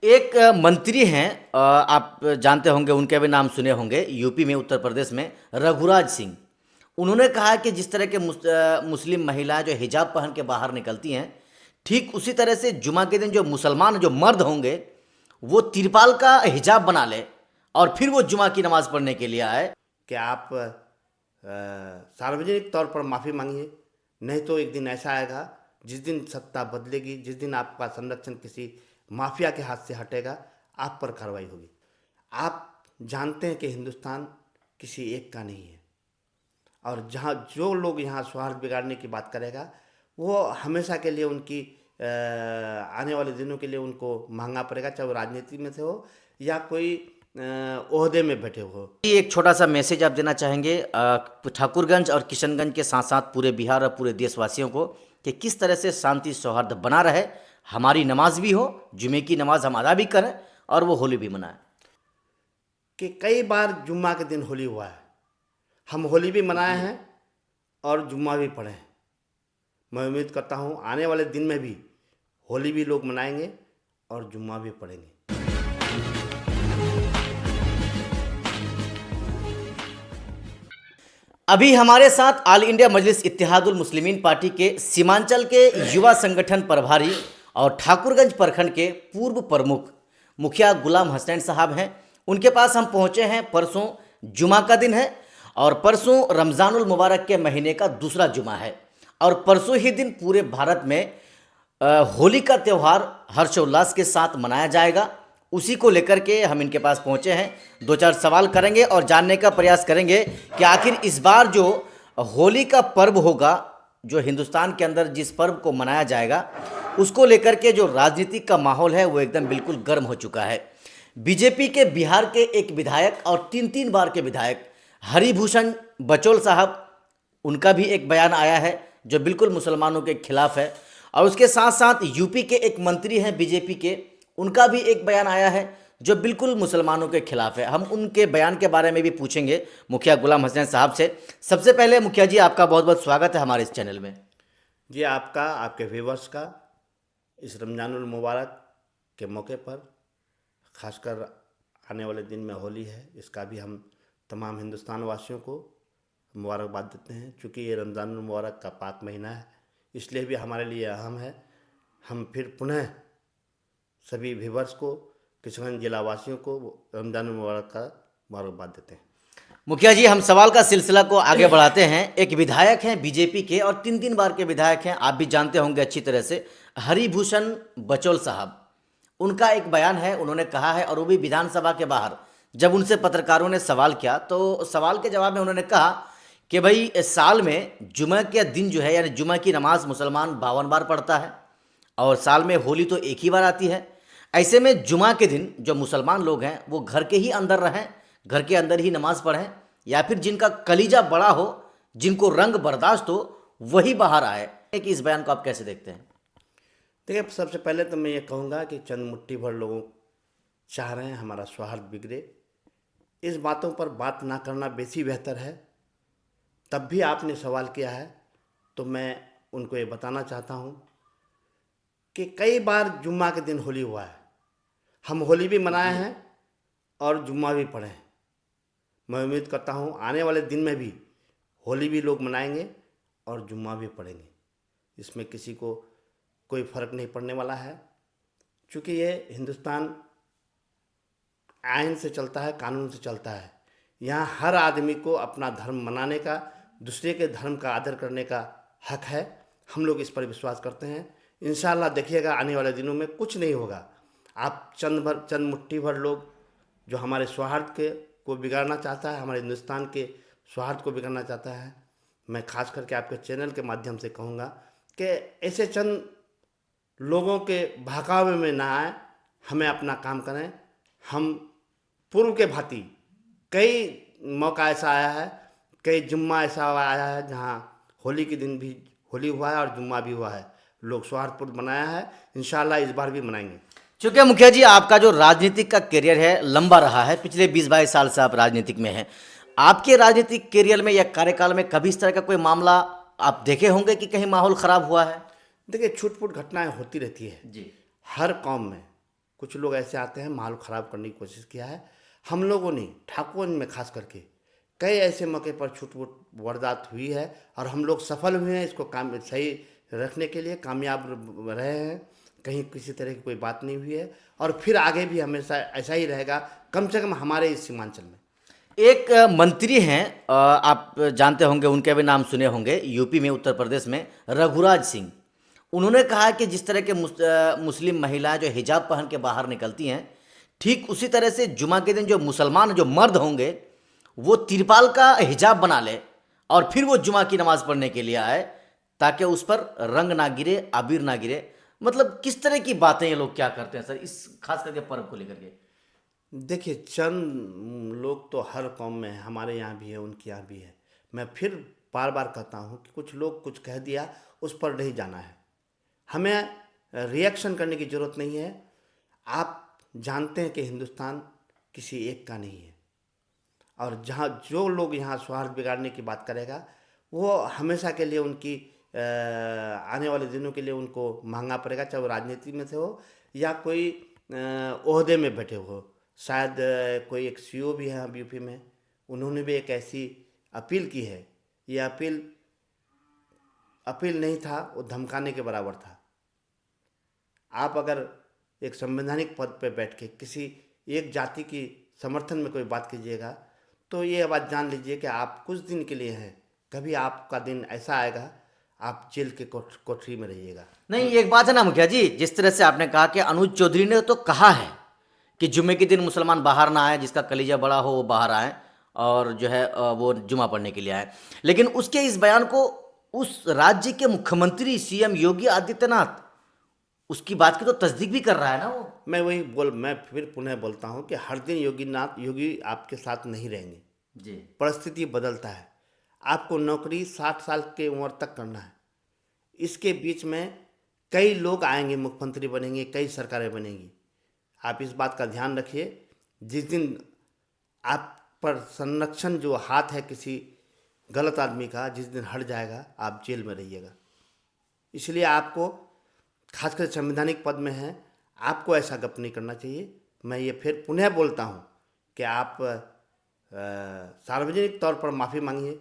एक मंत्री हैं, आप जानते होंगे, उनके भी नाम सुने होंगे, यूपी में, उत्तर प्रदेश में, रघुराज सिंह। उन्होंने कहा है कि जिस तरह के मुस्लिम महिलाएं जो हिजाब पहन के बाहर निकलती हैं, ठीक उसी तरह से जुमा के दिन जो मुसलमान जो मर्द होंगे वो तिरपाल का हिजाब बना ले और फिर वो जुमा की नमाज पढ़ने के लिए आए। कि आप सार्वजनिक तौर पर माफ़ी मांगिए, नहीं तो एक दिन ऐसा आएगा जिस दिन सत्ता बदलेगी, जिस दिन आपका संरक्षण किसी माफिया के हाथ से हटेगा, आप पर कार्रवाई होगी। आप जानते हैं कि हिंदुस्तान किसी एक का नहीं है, और जहाँ जो लोग यहाँ सौहार्द बिगाड़ने की बात करेगा वो हमेशा के लिए उनकी आने वाले दिनों के लिए उनको महंगा पड़ेगा, चाहे वो राजनीति में से हो या कोई ओहदे में बैठे हो। एक छोटा सा मैसेज आप देना चाहेंगे ठाकुरगंज और किशनगंज के साथ साथ पूरे बिहार और पूरे देशवासियों को कि किस तरह से शांति सौहार्द बना रहे, हमारी नमाज भी हो, जुमे की नमाज हम अदा भी करें और वो होली भी मनाएं। कि कई बार जुम्मा के दिन होली हुआ है, हम होली भी मनाए हैं और जुम्मा भी पढ़े हैं। मैं उम्मीद करता हूँ आने वाले दिन में भी होली भी लोग मनाएंगे और जुम्मा भी पढ़ेंगे। अभी हमारे साथ ऑल इंडिया मजलिस इत्तेहादुल मुस्लिमीन पार्टी के सीमांचल के युवा संगठन प्रभारी और ठाकुरगंज प्रखंड के पूर्व प्रमुख मुखिया गुलाम हसनैन साहब हैं। उनके पास हम पहुंचे हैं। परसों जुमा का दिन है और परसों रमज़ानुल मुबारक के महीने का दूसरा जुमा है और परसों ही दिन पूरे भारत में होली का त्यौहार हर्षोल्लास के साथ मनाया जाएगा। उसी को लेकर के हम इनके पास पहुंचे हैं। दो चार सवाल करेंगे और जानने का प्रयास करेंगे कि आखिर इस बार जो होली का पर्व होगा, जो हिंदुस्तान के अंदर जिस पर्व को मनाया जाएगा, उसको लेकर के जो राजनीतिक का माहौल है वो एकदम बिल्कुल गर्म हो चुका है। बीजेपी के बिहार के एक विधायक और तीन बार के विधायक हरिभूषण बचौल साहब, उनका भी एक बयान आया है जो बिल्कुल मुसलमानों के खिलाफ है, और उसके साथ साथ यूपी के एक मंत्री हैं बीजेपी के, उनका भी एक बयान आया है जो बिल्कुल मुसलमानों के खिलाफ है। हम उनके बयान के बारे में भी पूछेंगे मुखिया गुलाम हसनैन साहब से। सबसे पहले मुखिया जी, आपका बहुत बहुत स्वागत है हमारे इस चैनल में। जी, आपका, आपके व्यूवर्स का इस रमज़ानुल मुबारक के मौके पर, खासकर आने वाले दिन में होली है, इसका भी हम तमाम हिंदुस्तान वासियों को मुबारकबाद देते हैं। चूँकि ये रमज़ानुल मुबारक का पाक महीना है, इसलिए भी हमारे लिए अहम है। हम फिर पुनः सभी व्यूवर्स को, किशनगंज जिला वासियों को रमज़ानुल मुबारक का मुबारकबाद देते हैं। मुखिया जी, हम सवाल का सिलसिला को आगे बढ़ाते हैं। एक विधायक हैं बीजेपी के और तीन बार के विधायक हैं, आप भी जानते होंगे अच्छी तरह से, हरिभूषण बचौल साहब। उनका एक बयान है, उन्होंने कहा है, और वो भी विधानसभा के बाहर, जब उनसे पत्रकारों ने सवाल किया तो सवाल के जवाब में उन्होंने कहा कि भाई साल में जुमा के दिन जो है, यानी जुमा की नमाज मुसलमान 52 बार पढ़ता है और साल में होली तो एक ही बार आती है। ऐसे में जुमा के दिन जो मुसलमान लोग हैं वो घर के ही अंदर रहें, घर के अंदर ही नमाज पढ़ें, या फिर जिनका कलीजा बड़ा हो, जिनको रंग बर्दाश्त हो, वही बाहर आए। कि इस बयान को आप कैसे देखते हैं? देखिए, सबसे पहले तो मैं ये कहूँगा कि चंद मुट्ठी भर लोगों चाह रहे हैं हमारा सौहार्द बिगड़े। इस बातों पर बात ना करना बेसी बेहतर है। तब भी आपने सवाल किया है तो मैं उनको ये बताना चाहता हूँ कि कई बार जुम्मा के दिन होली हुआ है, हम होली भी मनाए हैं और जुम्मा भी पढ़े हैं। मैं उम्मीद करता हूँ आने वाले दिन में भी होली भी लोग मनाएंगे और जुम्मा भी पढ़ेंगे। इसमें किसी को कोई फ़र्क नहीं पड़ने वाला है, क्योंकि ये हिंदुस्तान आइन से चलता है, कानून से चलता है। यहाँ हर आदमी को अपना धर्म मनाने का, दूसरे के धर्म का आदर करने का हक है। हम लोग इस पर विश्वास करते हैं। इंशाअल्लाह देखिएगा आने वाले दिनों में कुछ नहीं होगा। आप चंद मुट्ठी भर लोग जो हमारे सौहार्द को बिगाड़ना चाहता है, हमारे हिंदुस्तान के सौहार्द को बिगाड़ना चाहता है, मैं खास करके आपके चैनल के माध्यम से कहूँगा कि ऐसे चंद लोगों के बहकावे में ना आए, हमें अपना काम करें। हम पूर्व के भांति कई मौका ऐसा आया है, कई जुम्मा ऐसा आया है जहाँ होली के दिन भी होली हुआ है और जुम्मा भी हुआ है, लोग सौहार्दपूर्ण मनाया है। इंशाअल्लाह इस बार भी मनाएंगे। चूँकि मुखिया जी, आपका जो राजनीतिक का करियर है लंबा रहा है, पिछले 20-22 साल से आप राजनीतिक में हैं। आपके राजनीतिक करियर में या कार्यकाल में कभी इस तरह का कोई मामला आप देखे होंगे कि कहीं माहौल ख़राब हुआ है? देखिए, छूट फूट घटनाएं होती रहती है जी। हर कौम में, कुछ लोग ऐसे आते हैं माहौल ख़राब करने की कोशिश किया है। हम लोगों ने ठाकुरगंज में खास करके कई ऐसे मौके पर छूट वारदात हुई है और हम लोग सफल हुए हैं इसको काम सही रखने के लिए, कामयाब रहे हैं। कहीं किसी तरह की कोई बात नहीं हुई है और फिर आगे भी हमेशा ऐसा ही रहेगा, कम से कम हमारे इस सीमांचल में। एक मंत्री हैं, आप जानते होंगे, उनके भी नाम सुने होंगे, यूपी में, उत्तर प्रदेश में, रघुराज सिंह। उन्होंने कहा कि जिस तरह के मुस्लिम महिलाएं जो हिजाब पहन के बाहर निकलती हैं, ठीक उसी तरह से जुमा के दिन जो मुसलमान जो मर्द होंगे वो तिरपाल का हिजाब बना ले और फिर वो जुमा की नमाज पढ़ने के लिए आए, ताकि उस पर रंग ना गिरे, आबिर ना गिरे। मतलब किस तरह की बातें ये लोग क्या करते हैं सर, इस खास करके पर्व को लेकर के? देखिए, चंद लोग तो हर कौम में है, हमारे यहाँ भी है, उनके यहाँ भी है। मैं फिर बार बार कहता हूँ कि कुछ लोग कुछ कह दिया उस पर नहीं जाना है, हमें रिएक्शन करने की ज़रूरत नहीं है। आप जानते हैं कि हिंदुस्तान किसी एक का नहीं है और जहाँ जो लोग यहाँ सौहार्द बिगाड़ने की बात करेगा वो हमेशा के लिए उनकी आने वाले दिनों के लिए उनको महंगा पड़ेगा, चाहे वो राजनीति में से हो या कोई ओहदे में बैठे हो। शायद कोई एक सीईओ भी है अब यूपी में, उन्होंने भी एक ऐसी अपील की है। ये अपील नहीं था, वो धमकाने के बराबर था। आप अगर एक संवैधानिक पद पर बैठ के किसी एक जाति की समर्थन में कोई बात कीजिएगा तो ये बात जान लीजिए कि आप कुछ दिन के लिए हैं, कभी आपका दिन ऐसा आएगा आप जेल के कोठरी में रहिएगा। नहीं, एक बात है ना मुखिया जी, जिस तरह से आपने कहा कि अनुज चौधरी ने तो कहा है कि जुम्मे के दिन मुसलमान बाहर ना आए, जिसका कलीजा बड़ा हो वो बाहर आए और जो है वो जुमा पढ़ने के लिए आए, लेकिन उसके इस बयान को उस राज्य के मुख्यमंत्री सीएम योगी आदित्यनाथ उसकी बात की तो तस्दीक भी कर रहा है ना वो। मैं फिर पुनः बोलता हूँ कि हर दिन योगी आपके साथ नहीं रहेंगे जी। परिस्थिति बदलता है। आपको नौकरी 60 साल की उम्र तक करना है, इसके बीच में कई लोग आएंगे, मुख्यमंत्री बनेंगे, कई सरकारें बनेंगी। आप इस बात का ध्यान रखिए, जिस दिन आप पर संरक्षण जो हाथ है किसी गलत आदमी का, जिस दिन हट जाएगा आप जेल में रहिएगा। इसलिए आपको खासकर संवैधानिक पद में है, आपको ऐसा गप नहीं करना चाहिए। मैं ये फिर पुनः बोलता हूँ कि आप सार्वजनिक तौर पर माफ़ी मांगिए,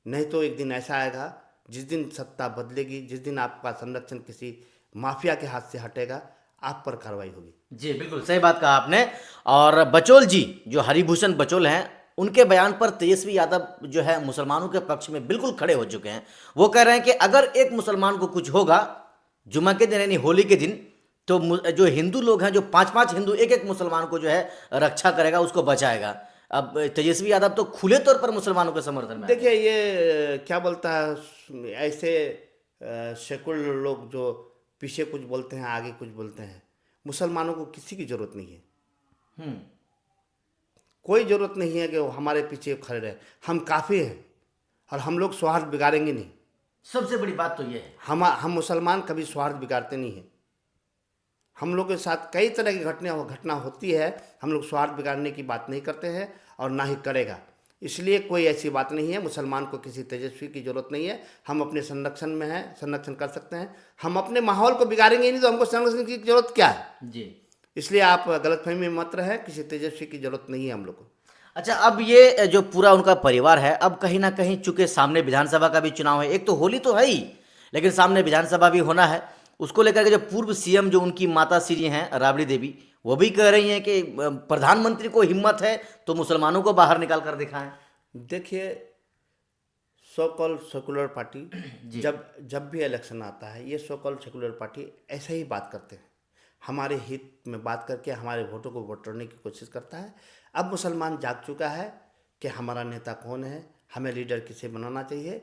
नहीं तो एक दिन ऐसा आएगा जिस दिन सत्ता बदलेगी, जिस दिन आपका संरक्षण किसी माफिया के हाथ से हटेगा, आप पर कार्रवाई होगी। जी बिल्कुल सही बात कहा आपने। और बचौल जी, जो हरिभूषण बचौल हैं, उनके बयान पर तेजस्वी यादव जो है मुसलमानों के पक्ष में बिल्कुल खड़े हो चुके हैं। वो कह रहे हैं कि अगर एक मुसलमान को कुछ होगा जुमा के दिन यानी होली के दिन, तो जो हिंदू लोग हैं, जो 5-5 हिंदू एक एक मुसलमान को जो है रक्षा करेगा, उसको बचाएगा। अब तेजस्वी यादव तो खुले तौर पर मुसलमानों के समर्थन में देखिए, ये क्या बोलता है, ऐसे सेकुलर लोग जो पीछे कुछ बोलते हैं आगे कुछ बोलते हैं। मुसलमानों को किसी की जरूरत नहीं है, कोई ज़रूरत नहीं है कि वो हमारे पीछे खड़े रहे। हम काफ़ी हैं और हम लोग सौहार्द बिगाड़ेंगे नहीं। सबसे बड़ी बात तो ये है, हम मुसलमान कभी सौहार्द बिगाड़ते नहीं हैं। हम लोग के साथ कई तरह की घटना होती है, हम लोग सौहार्द बिगाड़ने की बात नहीं करते हैं और ना ही करेगा। इसलिए कोई ऐसी बात नहीं है, मुसलमान को किसी तेजस्वी की ज़रूरत नहीं है। हम अपने संरक्षण में हैं, संरक्षण कर सकते हैं। हम अपने माहौल को बिगाड़ेंगे नहीं तो हमको संरक्षण की जरूरत क्या है। जी। इसलिए आप गलतफहमी में मत रहें, किसी तेजस्वी की जरूरत नहीं है हम लोग को। अच्छा, अब ये जो पूरा उनका परिवार है, अब कहीं ना कहीं चूंकि सामने विधानसभा का भी चुनाव है, एक तो होली तो है ही, लेकिन सामने विधानसभा भी होना है, उसको लेकर के जो पूर्व सीएम जो उनकी माता श्री हैं राबड़ी देवी, वो भी कह रही हैं कि प्रधानमंत्री को हिम्मत है तो मुसलमानों को बाहर निकाल कर दिखाएं। देखिए, सो कॉल्ड सेकुलर पार्टी जब भी इलेक्शन आता है, ये सो कॉल्ड सेकुलर पार्टी ऐसे ही बात करते हैं, हमारे हित में बात करके हमारे वोटों को वोट करने की कोशिश करता है। अब मुसलमान जाग चुका है कि हमारा नेता कौन है, हमें लीडर किसे बनाना चाहिए।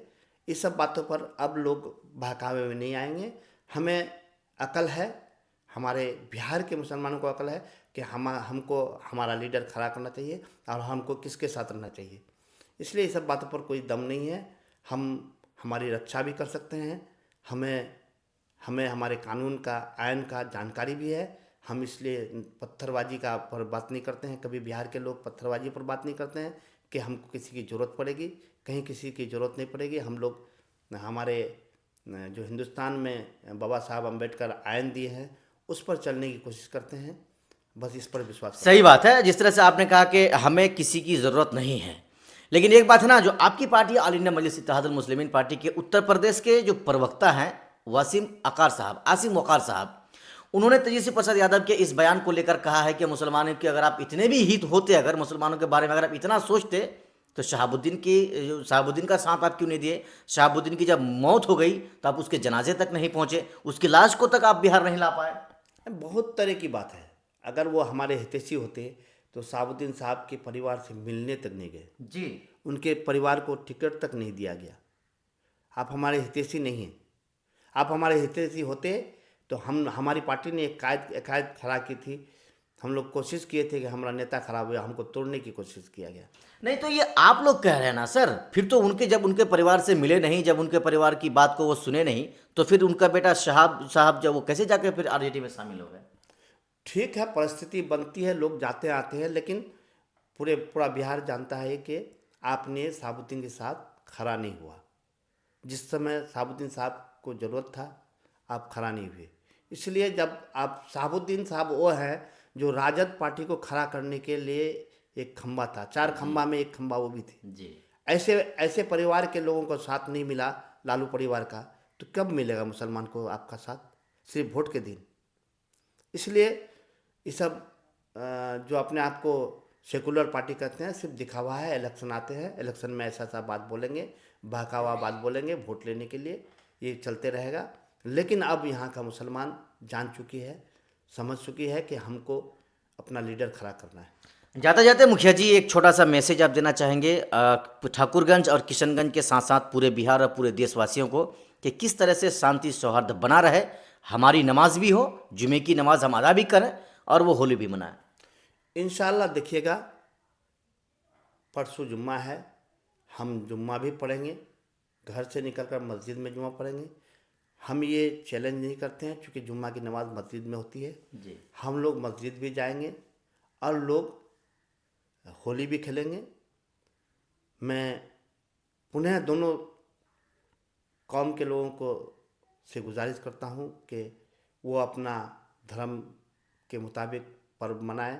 इस सब बातों पर अब लोग बहकावे में नहीं आएंगे। हमें अकल है, हमारे बिहार के मुसलमानों को अकल है कि हमको हमारा लीडर खड़ा करना चाहिए और हमको किसके साथ रहना चाहिए। इसलिए इस सब बातों पर कोई दम नहीं है। हम हमारी रक्षा भी कर सकते हैं, हमें हमारे कानून का, आयन का जानकारी भी है। हम इसलिए पत्थरबाजी का पर बात नहीं करते हैं। कभी बिहार के लोग पत्थरबाजी पर बात नहीं करते हैं कि हमको किसी की ज़रूरत पड़ेगी, कहीं किसी की ज़रूरत नहीं पड़ेगी। हम लोग हमारे जो हिंदुस्तान में बाबा साहब अम्बेडकर आयन दिए हैं उस पर चलने की कोशिश करते हैं बस इस पर विश्वास करता सही बात है। जिस तरह से आपने कहा कि हमें किसी की ज़रूरत नहीं है, लेकिन एक बात है ना, जो आपकी पार्टी ऑल इंडिया मजलिस इत्तेहादुल मुस्लिमीन पार्टी के उत्तर प्रदेश के जो प्रवक्ता हैं आसिम वक़ार साहब, उन्होंने तेजस्वी प्रसाद यादव के इस बयान को लेकर कहा है कि मुसलमानों के अगर आप इतने भी हित होते, अगर मुसलमानों के बारे में अगर आप इतना सोचते, तो शहाबुद्दीन का साथ आप क्यों नहीं दिए? शहाबुद्दीन की जब मौत हो गई तो आप उसके जनाजे तक नहीं पहुंचे, उसकी लाश को तक आप बिहार नहीं ला पाए। है। बहुत तरह की बात है। अगर वो हमारे हितैषी होते तो शहाबुद्दीन साहब के परिवार से मिलने तक नहीं गए, जी उनके परिवार को टिकट तक नहीं दिया गया। आप हमारे हितैषी नहीं हैं। आप हमारे हितैषी होते तो हमारी पार्टी ने एक कायद खड़ा की थी। हम लोग कोशिश किए थे कि हमारा नेता खराब हुआ, हमको तोड़ने की कोशिश किया गया। नहीं, तो ये आप लोग कह रहे हैं ना सर, फिर तो जब उनके परिवार से मिले नहीं, जब उनके परिवार की बात को वो सुने नहीं, तो फिर उनका बेटा शहाब साहब जब वो कैसे जाके फिर आरजेडी में शामिल हो गए? ठीक है, परिस्थिति बनती है, लोग जाते आते हैं, लेकिन पूरा बिहार जानता है कि आपने शहाबुद्दीन के साथ खड़ा नहीं हुआ। जिस समय शहाबुद्दीन साहब को ज़रूरत था, आप खड़ा नहीं हुए। इसलिए जब आप शहाबुद्दीन साहब वो हैं जो राजद पार्टी को खड़ा करने के लिए एक खंबा था, 4 खंबा में एक खंबा वो भी थे। जी ऐसे ऐसे परिवार के लोगों को साथ नहीं मिला, लालू परिवार का, तो कब मिलेगा मुसलमान को आपका साथ? सिर्फ वोट के दिन। इसलिए ये सब जो अपने आप को सेकुलर पार्टी कहते हैं, सिर्फ दिखावा है। इलेक्शन आते हैं, इलेक्शन में ऐसा ऐसा बात बोलेंगे, बहकावा बात बोलेंगे वोट लेने के लिए, ये चलते रहेगा। लेकिन अब यहाँ का मुसलमान जान चुकी है, समझ चुकी है कि हमको अपना लीडर खड़ा करना है। जाते जाते मुखिया जी, एक छोटा सा मैसेज आप देना चाहेंगे ठाकुरगंज और किशनगंज के साथ साथ पूरे बिहार और पूरे देशवासियों को, कि किस तरह से शांति सौहार्द बना रहे, हमारी नमाज भी हो, जुमे की नमाज हम अदा भी करें और वो होली भी मनाएं। इंशाल्लाह देखिएगा, परसों जुम्मा है, हम जुम्मा भी पढ़ेंगे, घर से निकलकर मस्जिद में जुम्मा पढ़ेंगे। हम ये चैलेंज नहीं करते हैं, क्योंकि जुम्मा की नमाज़ मस्जिद में होती है। जी हम लोग मस्जिद भी जाएंगे और लोग होली भी खेलेंगे। मैं पुनः दोनों कौम के लोगों को से गुजारिश करता हूँ कि वो अपना धर्म के मुताबिक पर्व मनाएं,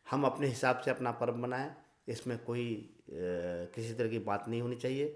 हम अपने हिसाब से अपना पर्व मनाएं। इसमें कोई किसी तरह की बात नहीं होनी चाहिए।